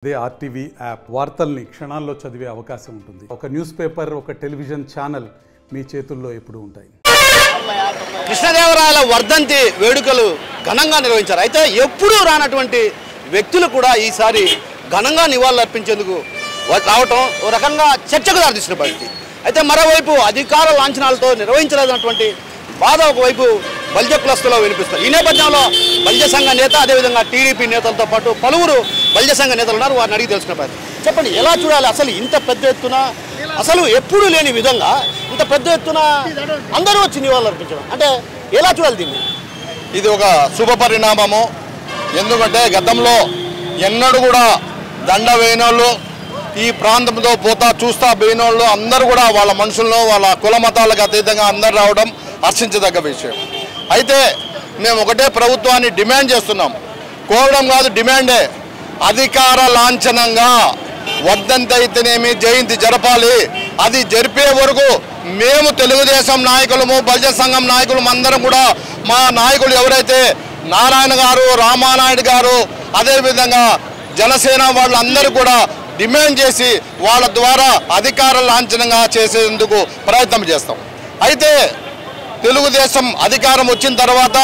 అదే RTV app వార్తల్ని క్షణాల్లో చదివే అవకాశం ఉంటుంది. ఒక న్యూస్ పేపర్, ఒక టెలివిజన్ ఛానల్ మీ చేతుల్లో ఎప్పుడూ ఉంటాయి. కృష్ణదేవరాయల వర్ధంతి వేడుకలు ఘనంగా నిర్వహించారు. అయితే ఎప్పుడూ రానటువంటి వ్యక్తులు కూడా ఈసారి ఘనంగా నివాళులు అర్పించేందుకు రావటం ఓ రకంగా చర్చకు దారితీసిన పరిస్థితి. అయితే మరోవైపు అధికార లాంఛనాలతో నిర్వహించలేదన్నటువంటి బాధ ఒకవైపు బలిజ కులస్తులో వినిపిస్తారు. ఈ నేపథ్యంలో బలిజ సంఘ నేత, అదేవిధంగా టీడీపీ నేతలతో పాటు పలువురు బలిజ సంఘ నేతలు ఉన్నారు. వారిని అడిగి తెలుసుకునే పరిస్థితి. చెప్పండి, ఎలా చూడాలి అసలు ఇంత పెద్ద ఎత్తున, అసలు ఎప్పుడూ లేని విధంగా ఇంత పెద్ద ఎత్తున అందరూ వచ్చి నివాళులు అర్పించడం అంటే ఎలా చూడాలి దీన్ని? ఇది ఒక శుభ పరిణామము. ఎందుకంటే గతంలో ఎన్నడూ కూడా దండ వేయనోళ్ళు, ఈ ప్రాంతంతో పోతా చూస్తా పోయినోళ్ళు అందరూ కూడా వాళ్ళ మనుషుల్లో వాళ్ళ కుల మతాలకు అతీతంగా అందరు రావడం హర్షించదగ్గ విషయం. అయితే మేము ఒకటే ప్రభుత్వాన్ని డిమాండ్ చేస్తున్నాం, కోరడం కాదు డిమాండే. అధికార లాంఛనంగా వర్ధంతి అయితేనేమి జయంతి జరపాలి. అది జరిపే వరకు మేము తెలుగుదేశం నాయకులము, బలిజ సంఘం నాయకులు అందరం కూడా మా నాయకులు ఎవరైతే నారాయణ గారు, రామానాయుడు గారు, అదేవిధంగా జనసేన వాళ్ళందరూ కూడా డిమాండ్ చేసి వాళ్ళ ద్వారా అధికార లాంఛనంగా చేసేందుకు ప్రయత్నం చేస్తాం. అయితే తెలుగుదేశం అధికారం వచ్చిన తర్వాత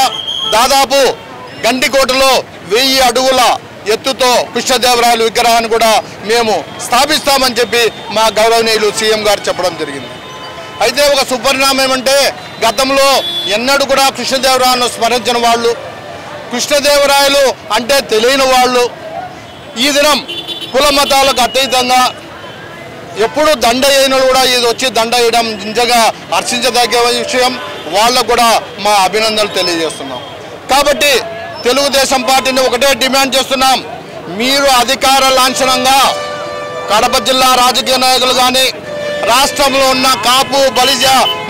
దాదాపు గండికోటలో 1000 అడుగుల ఎత్తుతో కృష్ణదేవరాయల విగ్రహాన్ని కూడా మేము స్థాపిస్తామని చెప్పి మా గౌరవనీయులు సీఎం గారు చెప్పడం జరిగింది. అయితే ఒక సుపరిణామం ఏమంటే గతంలో ఎన్నడూ కూడా కృష్ణదేవరాయలను స్మరించిన వాళ్ళు, కృష్ణదేవరాయలు అంటే తెలియని వాళ్ళు ఈ దినం కుల మతాలకు అతీతంగా ఎప్పుడు దండ వేయను కూడా ఇది వచ్చి దండ వేయడం నిజంగా హర్షించదగ్గ విషయం. వాళ్ళకు కూడా మా అభినందనలు తెలియజేస్తున్నాం. కాబట్టి తెలుగుదేశం పార్టీని ఒకటే డిమాండ్ చేస్తున్నాం, మీరు అధికార లాంఛనంగా కడప జిల్లా రాజకీయ నాయకులు కానీ, రాష్ట్రంలో ఉన్న కాపు బలిజ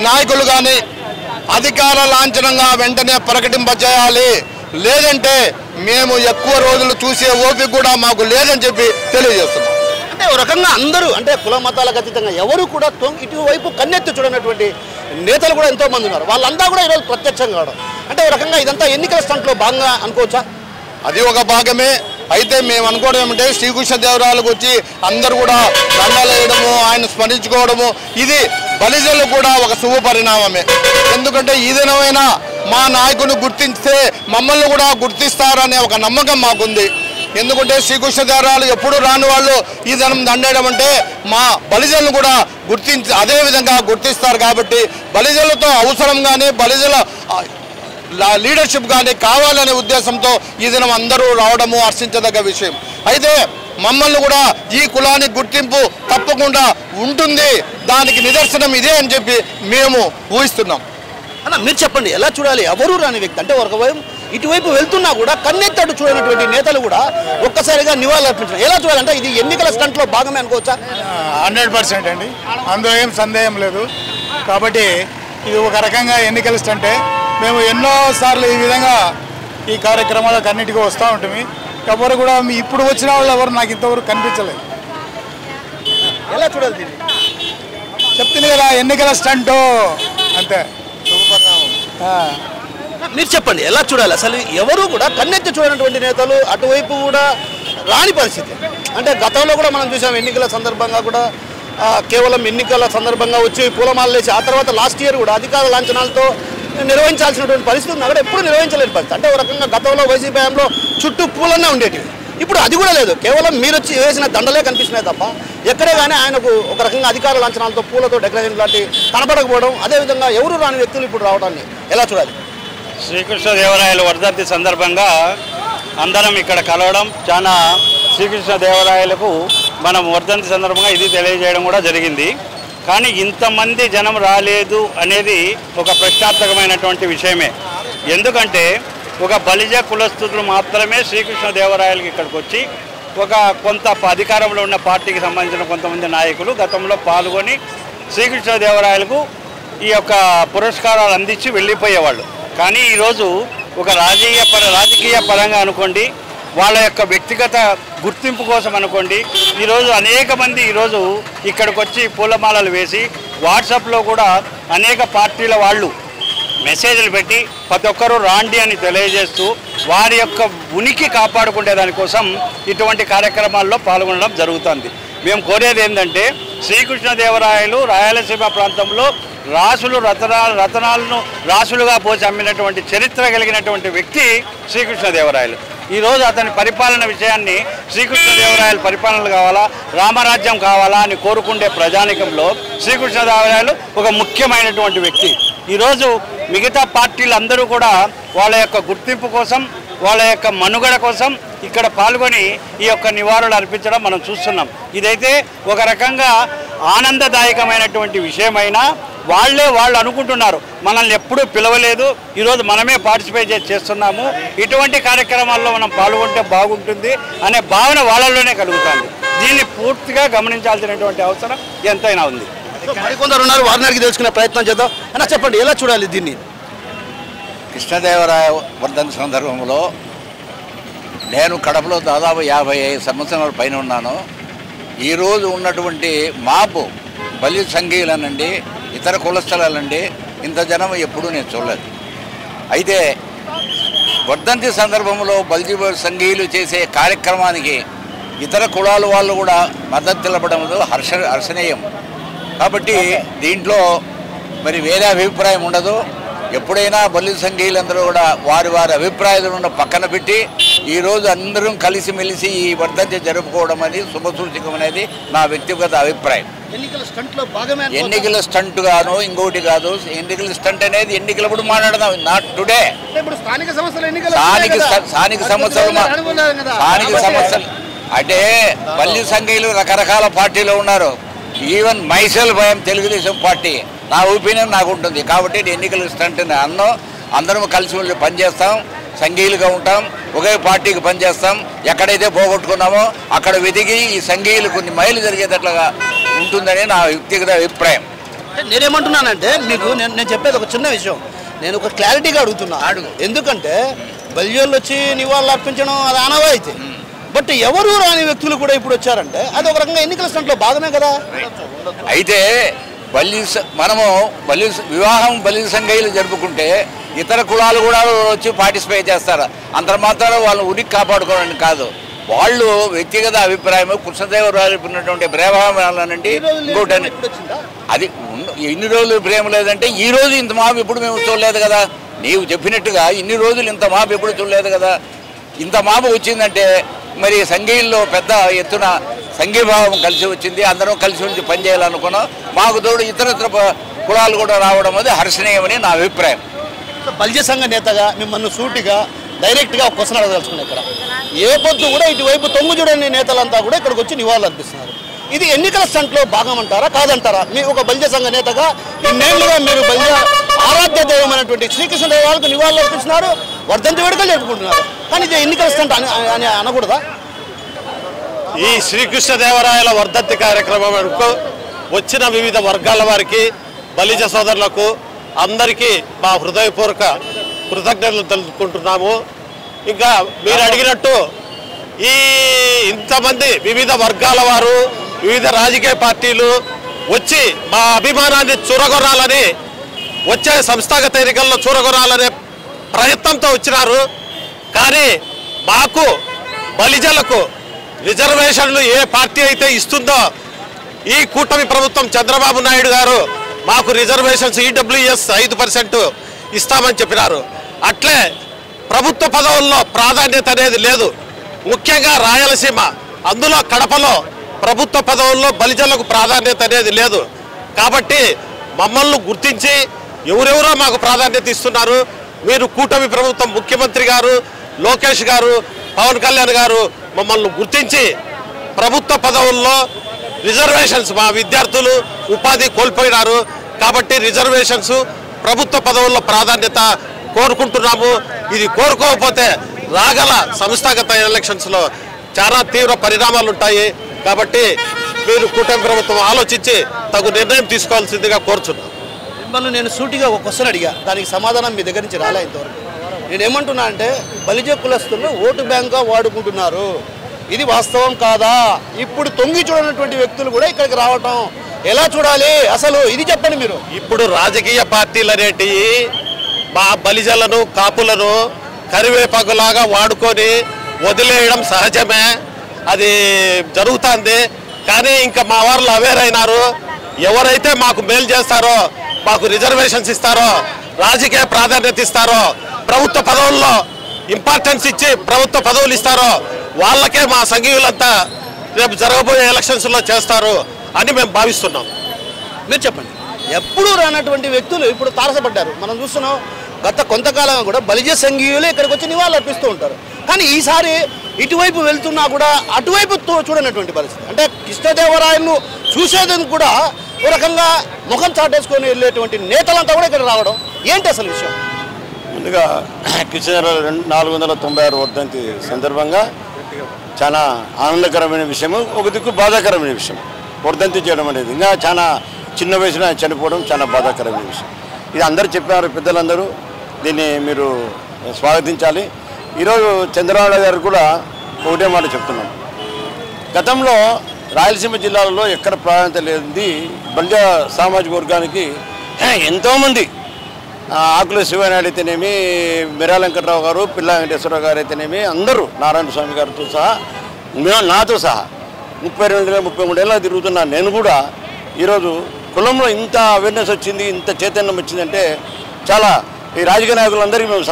నాయకులు కానీ అధికార లాంఛనంగా వెంటనే ప్రకటింపజేయాలి. లేదంటే మేము ఎక్కువ రోజులు చూసే ఓపిక కూడా మాకు లేదని చెప్పి తెలియజేస్తున్నాం. అంటే ఒక రకంగా అందరూ అంటే కుల మతాలకు అతీతంగా ఎవరు కూడా ఇటువైపు కన్నెత్తి చూడనటువంటి నేతలు కూడా ఎంతో మంది ఉన్నారు. వాళ్ళంతా కూడా ఈరోజు ప్రత్యక్షంగా కావడం అంటే ఒక రకంగా ఇదంతా ఎన్నికల స్టంట్లో భాగంగా అనుకోవచ్చా? అది ఒక భాగమే. అయితే మేము అనుకోవడం ఏమంటే శ్రీకృష్ణదేవరాయలకు వచ్చి అందరూ కూడా దండాలు వేయడము, ఆయన స్మరించుకోవడము ఇది బలిజలకు కూడా ఒక శుభ పరిణామమే. ఎందుకంటే ఈ దినమైనా మా నాయకుని గుర్తిస్తే మమ్మల్ని కూడా గుర్తిస్తారనే ఒక నమ్మకం మాకుంది. ఎందుకంటే శ్రీకృష్ణదేవరాయలు ఎప్పుడు రాని వాళ్ళు ఈ దినం దండేయడం అంటే మా బలిజలను కూడా అదే విధంగా గుర్తిస్తారు. కాబట్టి బలిజలతో అవసరం కానీ బలిజల లీడర్షిప్ కానీ కావాలనే ఉద్దేశంతో ఈ దినం అందరూ రావడము హర్షించదగ్గ విషయం. అయితే మమ్మల్ని కూడా ఈ కులానికి గుర్తింపు తప్పకుండా ఉంటుంది, దానికి నిదర్శనం ఇదే అని చెప్పి మేము ఊహిస్తున్నాం. అన్న మీరు చెప్పండి, ఎలా చూడాలి ఎవరు రాని వ్యక్తి అంటే ఒకవైపు ఇటువైపు వెళ్తున్నా కూడా కన్నెత్తడు చూడనటువంటి నేతలు కూడా ఒక్కసారిగా నివాళులు అర్పించడం ఎలా చూడాలంటే ఇది ఎన్నికల స్టంట్లో భాగమే అనుకోవచ్చా? 100% అండి, అందులో ఏం సందేహం లేదు. కాబట్టి ఇది ఒక రకంగా ఎన్నికల స్టంటే. మేము ఎన్నోసార్లు ఈ విధంగా ఈ కార్యక్రమాలకు అన్నిటికీ వస్తూ ఉంటుంది. ఎవరు కూడా ఇప్పుడు వచ్చిన వాళ్ళు ఎవరు నాకు ఇంతవరకు కనిపించలేదు. ఎలా చూడాలి దీన్ని? చెప్తుంది కదా ఎన్నికల స్టంటు అంతే. మీరు చెప్పండి, ఎలా చూడాలి అసలు ఎవరు కూడా కన్నెత్తి చూడనటువంటి నేతలు అటువైపు కూడా రాని పరిస్థితి. అంటే గతంలో కూడా మనం చూసాం ఎన్నికల సందర్భంగా కూడా కేవలం ఎన్నికల సందర్భంగా వచ్చి పూలమాలలు వేసి ఆ తర్వాత లాస్ట్ ఇయర్ కూడా అధికార లాంఛనాలతో నిర్వహించాల్సినటువంటి పరిస్థితి ఉంది. అక్కడ ఎప్పుడు నిర్వహించలేని పరిస్థితి. అంటే ఒక రకంగా గతంలో వైసీపీ హయాంలో చుట్టూ పూలన్నా ఉండేటివి, ఇప్పుడు అది కూడా లేదు. కేవలం మీరు వచ్చి వేసిన దండలే కనిపిస్తున్నాయి తప్ప ఎక్కడే కానీ ఆయనకు ఒక రకంగా అధికార లాంఛనాలతో పూలతో డెకరేషన్ లాంటి కనపడకపోవడం, అదేవిధంగా ఎవరు రాని వ్యక్తులు ఇప్పుడు రావడాన్ని ఎలా చూడాలి? శ్రీకృష్ణదేవరాయల వర్ధంతి సందర్భంగా అందరం ఇక్కడ కలవడం, చాలా శ్రీకృష్ణదేవరాయలకు మనం వర్ధంతి సందర్భంగా ఇది తెలియజేయడం కూడా జరిగింది. కానీ ఇంతమంది జనం రాలేదు అనేది ఒక ప్రశ్నార్థకమైనటువంటి విషయమే. ఎందుకంటే ఒక బలిజ కులస్తులు మాత్రమే శ్రీకృష్ణదేవరాయలకి ఇక్కడికి వచ్చి ఒక కొంత అధికారంలో ఉన్న పార్టీకి సంబంధించిన కొంతమంది నాయకులు గతంలో పాల్గొని శ్రీకృష్ణదేవరాయలకు ఈ యొక్క పురస్కారాలు అందించి వెళ్ళిపోయేవాళ్ళు. కానీ ఈరోజు ఒక రాజకీయ పరంగా అనుకోండి, వాళ్ళ యొక్క వ్యక్తిగత గుర్తింపు కోసం అనుకోండి, ఈరోజు అనేక మంది ఈరోజు ఇక్కడికి వచ్చి పూలమాలలు వేసి వాట్సాప్లో కూడా అనేక పార్టీల వాళ్ళు మెసేజ్లు పెట్టి ప్రతి ఒక్కరూ రాండి అని తెలియజేస్తూ వారి యొక్క ఉనికి కాపాడుకునే దానికోసం ఇటువంటి కార్యక్రమాల్లో పాల్గొనడం జరుగుతుంది. మేము కోరేది ఏంటంటే శ్రీకృష్ణదేవరాయలు రాయలసీమ ప్రాంతంలో రాసులు రతనాలను రాసులుగా పోసి అమ్మినటువంటి చరిత్ర కలిగినటువంటి వ్యక్తి శ్రీకృష్ణదేవరాయలు. ఈరోజు అతని పరిపాలన విషయాన్ని శ్రీకృష్ణదేవరాయలు పరిపాలనలు కావాలా, రామరాజ్యం కావాలా అని కోరుకుండే ప్రజానికంలో శ్రీకృష్ణదేవరాయలు ఒక ముఖ్యమైనటువంటి వ్యక్తి. ఈరోజు మిగతా పార్టీలందరూ కూడా వాళ్ళ యొక్క గుర్తింపు కోసం, వాళ్ళ యొక్క మనుగడ కోసం ఇక్కడ పాల్గొని ఈ యొక్క నివాళులు అర్పించడం మనం చూస్తున్నాం. ఇదైతే ఒక రకంగా ఆనందదాయకమైనటువంటి విషయమైనా వాళ్ళు అనుకుంటున్నారు మనల్ని ఎప్పుడూ పిలవలేదు, ఈరోజు మనమే పార్టిసిపేట్ చేస్తున్నాము, ఇటువంటి కార్యక్రమాల్లో మనం పాల్గొంటే బాగుంటుంది అనే భావన వాళ్ళలోనే కలుగుతుంది. దీన్ని పూర్తిగా గమనించాల్సినటువంటి అవసరం ఎంతైనా ఉంది. మరికొందరు ఉన్నారు, వారిని అడిగి తెలుసుకునే ప్రయత్నం చేద్దాం. అన్న చెప్పండి, ఎలా చూడాలి దీన్ని? కృష్ణదేవరాయ వర్ధంతి సందర్భంలో నేను కడపలో దాదాపు 55 సంవత్సరాల పైన ఉన్నాను. ఈరోజు ఉన్నటువంటి మాపు బలి సంఘీయులనండి, ఇతర కులస్థలాలండి, ఇంత జనం ఎప్పుడూ నేను చూడలేదు. అయితే వర్ధంతి సందర్భంలో బలిజీ సంఘీయులు చేసే కార్యక్రమానికి ఇతర కులాల వాళ్ళు కూడా మద్దతు తెలపడం హర్షణీయం. కాబట్టి దీంట్లో మరి వేరే అభిప్రాయం ఉండదు. ఎప్పుడైనా బలి సంఘీయులందరూ కూడా వారి అభిప్రాయాలను పక్కన పెట్టి ఈరోజు అందరం కలిసిమెలిసి ఈ వర్ధంతి జరుపుకోవడం అనేది శుభసూచకం అనేది నా వ్యక్తిగత అభిప్రాయం. ఎన్నికల స్టంట్ గాను ఇంకోటి కాదు. ఎన్నికల స్టంట్ అనేది ఎన్నికలప్పుడు మాట్లాడదాం, నాట్ టుడే. స్థానిక సమస్యలు అంటే బలి సంఘీయులు రకరకాల పార్టీలో ఉన్నారు. Even myself I'm Telugu Desam party. నా ఒపీనియన్ నాకు ఉంటుంది. కాబట్టి ఎన్నికల స్టంట్ అన్నో అందరం కలిసి పనిచేస్తాం, సంఘీయులుగా ఉంటాం, ఒకే పార్టీకి పనిచేస్తాం. ఎక్కడైతే పోగొట్టుకున్నామో అక్కడ వెతికి ఈ సంఘీయులు కొన్ని మైలు జరిగేటట్లుగా ఉంటుందని నా వ్యక్తిగత అభిప్రాయం. నేనేమంటున్నానంటే మీకు నేను చెప్పేది ఒక చిన్న విషయం, నేను ఒక క్లారిటీగా అడుగుతున్నా. ఎందుకంటే బలిజోళ్ళు వచ్చి నివాళులు అర్పించడం అది ఆనవాయితీ. బట్ ఎవరు రాని వ్యక్తులు కూడా ఇప్పుడు వచ్చారంటే అది ఒక రకంగా ఎన్నికల స్టంట్లో భాగమే కదా. అయితే మనము వివాహం బలి సంఘీయులు జరుపుకుంటే ఇతర కులాలు కూడా వచ్చి పార్టిసిపేట్ చేస్తారు. అంత మాత్రం వాళ్ళు ఉనికి కాపాడుకోవడానికి కాదు. వాళ్ళు వ్యక్తిగత అభిప్రాయం కృష్ణదేవరాయలు ఉన్నటువంటి ప్రేమానండి ఇంకోటని అది ఎన్ని రోజులు ప్రేమ లేదంటే ఈ రోజు ఇంత మాపు ఎప్పుడు మేము చూడలేదు కదా. నీవు చెప్పినట్టుగా ఇన్ని రోజులు ఇంత మాపు ఎప్పుడు చూడలేదు కదా. ఇంత మాపు వచ్చిందంటే మరి సంఘీయుల్లో పెద్ద ఎత్తున సంఘీభావం కలిసి వచ్చింది. అందరం కలిసి వచ్చి పనిచేయాలనుకున్నాం. మాకు తోడు ఇతరత్ర కులాలు కూడా రావడం అది హర్షణీయమని నా అభిప్రాయం. బలిజ సంఘ నేతగా మిమ్మల్ని సూటిగా డైరెక్ట్గా ఒక క్వశ్చన్ అడగదలుచుకున్నాను. ఇక్కడ ఏ పొద్దు కూడా ఇటువైపు తొంగు చూడని నేతలంతా కూడా ఇక్కడికి వచ్చి నివాళులు అర్పిస్తున్నారు. ఇది ఎన్నికల స్టంట్లో భాగం అంటారా కాదంటారా? మీ ఒక బలిజ సంఘ నేతగా ఇన్నేళ్లుగా మీరు బలిజ ఆరాధ్య దైవమైనటువంటి శ్రీకృష్ణదేవరాయలకు నివాళులు అర్పిస్తున్నారు, వర్ధంతి వేడుకలు జరుపుకుంటున్నారు. కానీ ఇది ఎన్నికల స్టంట్ అని అనకూడదా? ఈ శ్రీకృష్ణదేవరాయల వర్ధంతి కార్యక్రమం వచ్చిన వివిధ వర్గాల వారికి, బలిజ సోదరులకు అందరికీ మా హృదయపూర్వక కృతజ్ఞతలు తెలుపుకుంటున్నాము. ఇంకా మీరు అడిగినట్టు ఈ ఇంతమంది వివిధ వర్గాల వారు, వివిధ రాజకీయ పార్టీలు వచ్చి మా అభిమానాన్ని చూరగొనాలని, వచ్చే సంస్థాగత ఎన్నికల్లో చూరగొనాలనే ప్రయత్నంతో వచ్చినారు. కానీ మాకు బలిజలకు రిజర్వేషన్లు ఏ పార్టీ అయితే ఇస్తుందో ఈ కూటమి ప్రభుత్వం చంద్రబాబు నాయుడు గారు మాకు రిజర్వేషన్స్ ఈడబ్ల్యూఎస్ 5% ఇస్తామని చెప్పినారు. అట్లే ప్రభుత్వ పదవుల్లో ప్రాధాన్యత అనేది లేదు. ముఖ్యంగా రాయలసీమ, అందులో కడపలో ప్రభుత్వ పదవుల్లో బలిజలకు ప్రాధాన్యత అనేది లేదు. కాబట్టి మమ్మల్ని గుర్తించి ఎవరెవరో మాకు ప్రాధాన్యత ఇస్తున్నారు. మీరు కూటమి ప్రభుత్వం, ముఖ్యమంత్రి గారు, లోకేష్ గారు, పవన్ కళ్యాణ్ గారు మమ్మల్ని గుర్తించి ప్రభుత్వ పదవుల్లో రిజర్వేషన్స్, మా విద్యార్థులు ఉపాధి కోల్పోయినారు కాబట్టి రిజర్వేషన్స్ ప్రభుత్వ పదవుల్లో ప్రాధాన్యత కోరుకుంటున్నాము. ఇది కోరుకోకపోతే రాగల సంస్థాగత ఎలక్షన్స్లో చాలా తీవ్ర పరిణామాలు ఉంటాయి. కాబట్టి మీరు కూటమి ప్రభుత్వం ఆలోచించి తగు నిర్ణయం తీసుకోవాల్సిందిగా కోరుచున్నాను. మిమ్మల్ని నేను సూటిగా ఒక క్వశ్చన్ అడిగా, దానికి సమాధానం మీ దగ్గర నుంచి రాలే ఇంతవరకు. నేనేమంటున్నా అంటే బలిజ కులస్తులను ఓటు బ్యాంక్గా వాడుకుంటున్నారు, ఇది వాస్తవం కాదా? ఇప్పుడు తొంగి చూడనటువంటి వ్యక్తులు కూడా ఇక్కడికి రావటం ఎలా చూడాలి అసలు? ఇది చెప్పండి మీరు. ఇప్పుడు రాజకీయ పార్టీలు అనేటివి మా బలిజలను కాపులను కరివేపాకులాగా వాడుకొని వదిలేయడం సహజమే, అది జరుగుతుంది. కానీ ఇంకా మా వాళ్ళు అవేర్ అయినారు. ఎవరైతే మాకు మేలు చేస్తారో, మాకు రిజర్వేషన్స్ ఇస్తారో, రాజకీయ ప్రాధాన్యత ఇస్తారో, ప్రభుత్వ పదవుల్లో ఇంపార్టెన్స్ ఇచ్చి ప్రభుత్వ పదవులు ఇస్తారో వాళ్ళకే మా సంఘీయులంతా రేపు జరగబోయే ఎలక్షన్స్లో చేస్తారు అని మేము భావిస్తున్నాం. మీరు చెప్పండి. ఎప్పుడు రానటువంటి వ్యక్తులు ఇప్పుడు తారసపడ్డారు. మనం చూస్తున్నాం గత కొంతకాలంగా కూడా బలిజ సంఘీయులు ఇక్కడికి వచ్చి నివాళులు అర్పిస్తూ ఉంటారు. కానీ ఈసారి ఇటువైపు వెళ్తున్నా కూడా అటువైపు చూడనటువంటి పరిస్థితి. అంటే కృష్ణదేవరాయలను చూసేందుకు కూడా ఓ రకంగా ముఖం చాటేసుకొని వెళ్ళేటువంటి నేతలంతా కూడా ఇక్కడ రావడం ఏంటి అసలు విషయం? ముందుగా కృష్ణదేవరాయలు 496 వర్ధంతి సందర్భంగా చాలా ఆనందకరమైన విషయము, ఒక దిక్కు బాధాకరమైన విషయం. వర్ధంతి చేయడం అనేది ఇంకా చాలా చిన్న వయసులో ఆయన చనిపోవడం చాలా బాధాకరమైన విషయం. ఇది అందరూ చెప్పారు, పెద్దలందరూ దీన్ని మీరు స్వాగతించాలి. ఈరోజు చంద్రబాబు గారు కూడా ఒకటే మాట చెప్తున్నాం. గతంలో రాయలసీమ జిల్లాలలో ఎక్కడ ప్రాధాన్యత లేనిది బలిజ సామాజిక వర్గానికి ఎంతోమంది ఆకుల శివనాయుడు అయితేనేమి, మిర్యాల వెంకటరావు గారు, పిల్ల వెంకటేశ్వరరావు గారు అయితేనేమి, అందరూ నారాయణ స్వామి గారితో సహా నాతో సహా 32-33 ఏళ్ళ తిరుగుతున్నాను. నేను కూడా ఈరోజు కులంలో ఇంత అవేర్నెస్ వచ్చింది, ఇంత చైతన్యం వచ్చిందంటే చాలా ఈ రాజకీయ నాయకులందరికీ మేము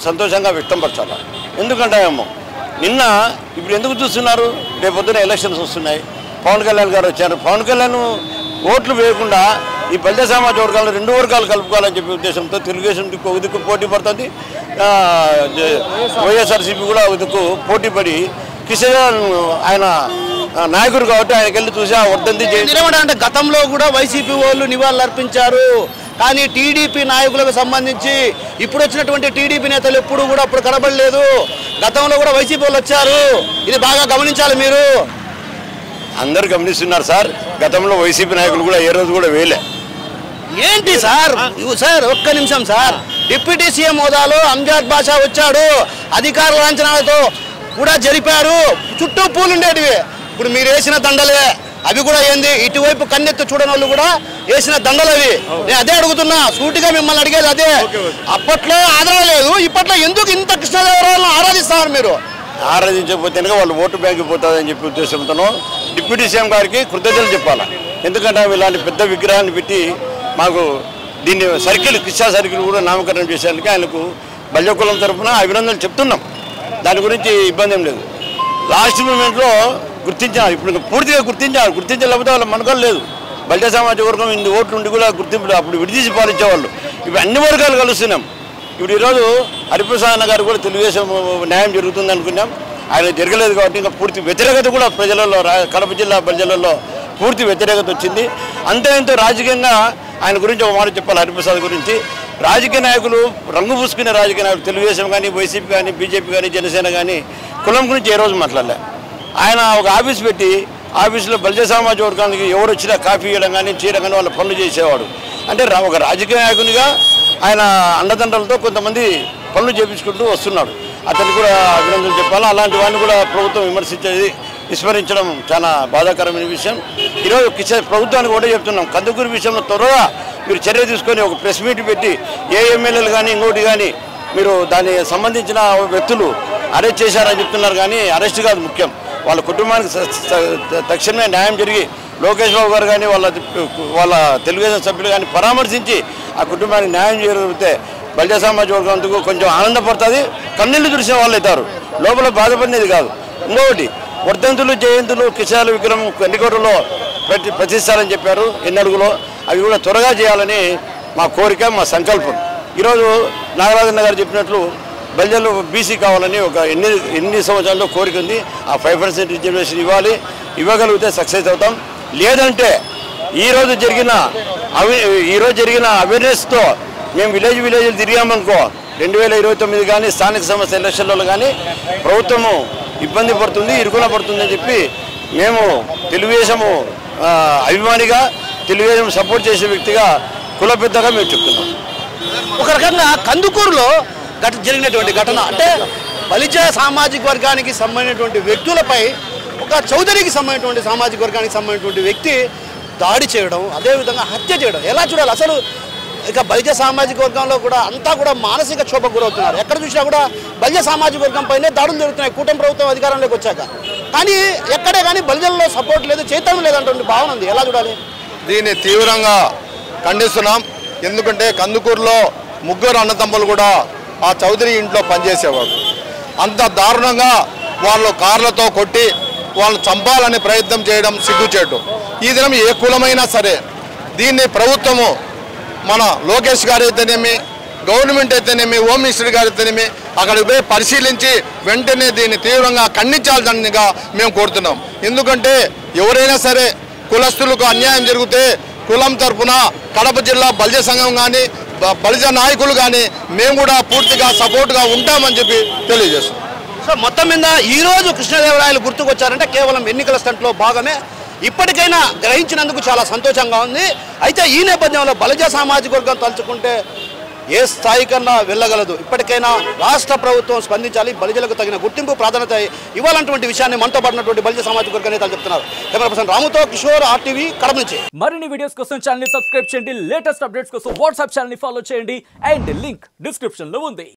సంతోషంగా వ్యక్తంపరచాలి. ఎందుకంటామేమో నిన్న ఇప్పుడు ఎందుకు చూస్తున్నారు, రేపొద్దున ఎలక్షన్స్ వస్తున్నాయి, పవన్ కళ్యాణ్ గారు వచ్చారు. పవన్ కళ్యాణ్ ఓట్లు వేయకుండా ఈ బలిజ సామాజిక వర్గాలను 2 వర్గాలు కలుపుకోవాలని చెప్పే ఉద్దేశంతో తెలుగుదేశం ఒక దిక్కు పోటీ పడుతుంది, వైఎస్ఆర్సీపీ కూడా ఒక దిక్కు పోటీ పడి కిషన్ ఆయన నాయకుడు కాబట్టి ఆయనకి వెళ్ళి చూసి ఆ వర్ధంతి అంటే గతంలో కూడా వైసీపీ వాళ్ళు నివాళులు అర్పించారు. కానీ టీడీపీ నాయకులకు సంబంధించి ఇప్పుడు వచ్చినటువంటి టీడీపీ నేతలు ఎప్పుడు కూడా అప్పుడు కనబడలేదు. గతంలో కూడా వైసీపీ వాళ్ళు వచ్చారు. ఇది బాగా గమనించాలి మీరు. అందరు గమనిస్తున్నారు సార్. గతంలో వైసీపీ నాయకులు కూడా ఏ రోజు కూడా వేయలే. ఏంటి సార్ సార్ ఒక్క నిమిషం సార్. డిప్యూటీ సీఎం హోదాలో అంజాద్ బాషా వచ్చాడు, అధికార లాంఛనాలతో కూడా జరిపారు, చుట్టూ పూలు ఉండేటివి. ఇప్పుడు మీరు వేసిన దండలే అవి కూడా ఏంది, ఇటువైపు కన్నెత్తి చూడని వాళ్ళు కూడా వేసిన దండలు అవి. నేను అదే అడుగుతున్నా, సూటిగా మిమ్మల్ని అడిగేది అదే. అప్పట్లో ఆదరణ లేదు, ఇప్పట్లో ఎందుకు ఇంత కృష్ణదేవరాయలను ఆరాధిస్తున్నారు మీరు? ఆరాధించకపోతే వాళ్ళు ఓటు బ్యాంకు పోతుందని చెప్పి ఉద్దేశంతో డిప్యూటీ సీఎం గారికి కృతజ్ఞతలు చెప్పాలి. ఎందుకంటే ఇలాంటి పెద్ద విగ్రహాన్ని పెట్టి మాకు దీన్ని సర్కిల్ కృష్ణా సర్కిల్ కూడా నామకరణం చేసేందుకు ఆయనకు బలిజ కులం తరఫున అభినందనలు చెప్తున్నాం. దాని గురించి ఇబ్బంది ఏం లేదు. లాస్ట్ మూమెంట్లో గుర్తించారు, ఇప్పుడు పూర్తిగా గుర్తించలేకపోతే వాళ్ళ మనకం లేదు. బలిజ సామాజిక వర్గం ఇన్ని ఓట్లు ఉండి కూడా గుర్తింపు అప్పుడు విడిదీసి పాలించేవాళ్ళు. ఇప్పుడు అన్ని వర్గాలు కలుస్తున్నాం. ఇప్పుడు ఈరోజు హరిప్రసాద్ గారు కూడా తెలుగుదేశం న్యాయం జరుగుతుంది అనుకున్నాం, ఆయన జరగలేదు కాబట్టి ఇంకా పూర్తి వ్యతిరేకత కూడా ప్రజలలో కడప జిల్లా బలిజలలో పూర్తి వ్యతిరేకత వచ్చింది. అంతే ఎంతో రాజకీయంగా ఆయన గురించి ఒక మాట చెప్పాలి. హరిప్రసాద్ గురించి రాజకీయ నాయకులు రంగు పూసుకునే రాజకీయ నాయకులు తెలుగుదేశం కానీ, వైసీపీ కానీ, బీజేపీ కానీ, జనసేన కానీ కులం గురించి ఏ రోజు మాట్లాడలే. ఆయన ఒక ఆఫీస్ పెట్టి ఆఫీసులో బలిజ సామాజిక వర్గానికి ఎవరు వచ్చినా కాఫీ ఇవ్వడం కానీ, చేయడం కానీ వాళ్ళ పనులు చేసేవాడు. అంటే ఒక రాజకీయ నాయకునిగా ఆయన అండదండలతో కొంతమంది పనులు చేయించుకుంటూ వస్తున్నాడు. అతనికి కూడా అభినందనలు చెప్పాలి. అలాంటి వాడిని కూడా ప్రభుత్వం విస్మరించడం చాలా బాధాకరమైన విషయం. ఈరోజు ప్రభుత్వానికి కూడా చెప్తున్నాం, కందుకూరు విషయంలో త్వరగా మీరు చర్య తీసుకొని ఒక ప్రెస్ మీట్ పెట్టి ఏ ఎమ్మెల్యేలు కానీ ఇంకోటి కానీ మీరు దానికి సంబంధించిన వ్యక్తులు అరెస్ట్ చేశారని చెప్తున్నారు. కానీ అరెస్ట్ కాదు ముఖ్యం, వాళ్ళ కుటుంబానికి తక్షణమే న్యాయం జరిగి లోకేష్ బాబు గారు కానీ వాళ్ళ తెలుగుదేశం సభ్యులు కానీ పరామర్శించి ఆ కుటుంబానికి న్యాయం జరిగితే బలిజ సామాజిక వర్గంతో కొంచెం ఆనందపడుతుంది, కన్నీళ్లు చూసిన వాళ్ళు అవుతారు, లోపల బాధపడినది కాదు. ఇంకొకటి వర్ధంతులు, జయంతులు, కిషాల విగ్రహం ఎన్నికోటలో ప్రతిష్టాలని చెప్పారు ఎన్నడుగులో, అవి కూడా త్వరగా చేయాలని మా కోరిక, మా సంకల్పం. ఈరోజు నాగరాజన్న గారు చెప్పినట్లు బలిజలో బీసీ కావాలని ఒక ఎన్ని సంవత్సరాల్లో కోరిక ఉంది. ఆ 5% రిజర్వేషన్ ఇవ్వగలిగితే సక్సెస్ అవుతాం. లేదంటే ఈరోజు జరిగిన అవేర్నెస్తో మేము విలేజ్లు తిరిగామనుకో 2029 కానీ స్థానిక సంస్థ ఎలక్షన్లలో కానీ ప్రభుత్వము ఇబ్బంది పడుతుంది, ఇరుకున పడుతుంది అని చెప్పి మేము తెలుగుదేశము అభిమానిగా, తెలుగుదేశం సపోర్ట్ చేసే వ్యక్తిగా, కుల పెద్దగా మేము చెప్తున్నాం. ఒక రకంగా కందుకూరులో జరిగినటువంటి ఘటన అంటే బలిజ సామాజిక వర్గానికి సంబంధించినటువంటి వ్యక్తులపై ఒక చౌదరికి సంబంధించినటువంటి సామాజిక వర్గానికి సంబంధించినటువంటి వ్యక్తి దాడి చేయడం, అదేవిధంగా హత్య చేయడం ఎలా చూడాలి? అసలు ఇక బలిజ సామాజిక వర్గంలో కూడా అంతా కూడా మానసిక క్షోభకు గురవుతున్నారు. ఎక్కడ చూసినా కూడా బలిజ సామాజిక వర్గం పైనే దాడులు జరుగుతున్నాయి కూటమి ప్రభుత్వం అధికారంలోకి వచ్చాక. కానీ ఎక్కడే కానీ బలిజల్లో సపోర్ట్ లేదు, చైతన్యం లేదంటే భావన ఉంది. ఎలా చూడాలి? దీన్ని తీవ్రంగా ఖండిస్తున్నాం. ఎందుకంటే కందుకూరులో ముగ్గురు అన్నదమ్ములు కూడా ఆ చౌదరి ఇంట్లో పనిచేసేవారు. అంత దారుణంగా వాళ్ళు కార్లతో కొట్టి వాళ్ళు చంపాలని ప్రయత్నం చేయడం సిగ్గుచేటు. ఈ దినం ఏ కులమైనా సరే దీన్ని ప్రభుత్వము మన లోకేష్ గారు అయితేనేమి, గవర్నమెంట్ అయితేనేమి, హోమ్ మినిస్టర్ గారు అయితేనేమి అక్కడికి పోయి పరిశీలించి వెంటనే దీన్ని తీవ్రంగా ఖండించాల్సిందిగా మేము కోరుతున్నాం. ఎందుకంటే ఎవరైనా సరే కులస్తులకు అన్యాయం జరిగితే కులం తరఫున కడప జిల్లా బలిజ సంఘం కానీ బలిజ నాయకులు కానీ మేము కూడా పూర్తిగా సపోర్ట్గా ఉంటామని చెప్పి తెలియజేస్తాం. సో మొత్తం మీద ఈరోజు కృష్ణదేవరాయలు గుర్తుకొచ్చారంటే కేవలం ఎన్నికల స్టంట్లో భాగమే. ఇప్పటికైనా గ్రహించినందుకు చాలా సంతోషంగా ఉంది. అయితే ఈ నేపథ్యంలో బలిజ సామాజిక వర్గం తలుచుకుంటే ఏ స్థాయికన్నా వెళ్ళగలదు. ఇప్పటికైనా రాష్ట్ర ప్రభుత్వం స్పందించాలి, బలిజలకు తగిన గుర్తింపు ప్రాధాన్యత ఇవ్వాలన్నటువంటి విషయాన్ని మనతో పడినటువంటి బలిజ సామాజిక వర్గ నేతలు చెప్తున్నారు. కెమెరా పర్సన్ రాముతో కిషోర్, RTV కడప నుంచి. మరిన్ని వీడియోస్ కోసం ఛానల్ ని సబ్స్క్రైబ్ చేయండి, లేటెస్ట్ అప్డేట్స్ కోసం వాట్సాప్ ఛానల్ ని ఫాలో చేయండి అండ్ లింక్ డిస్క్రిప్షన్ లో ఉంది.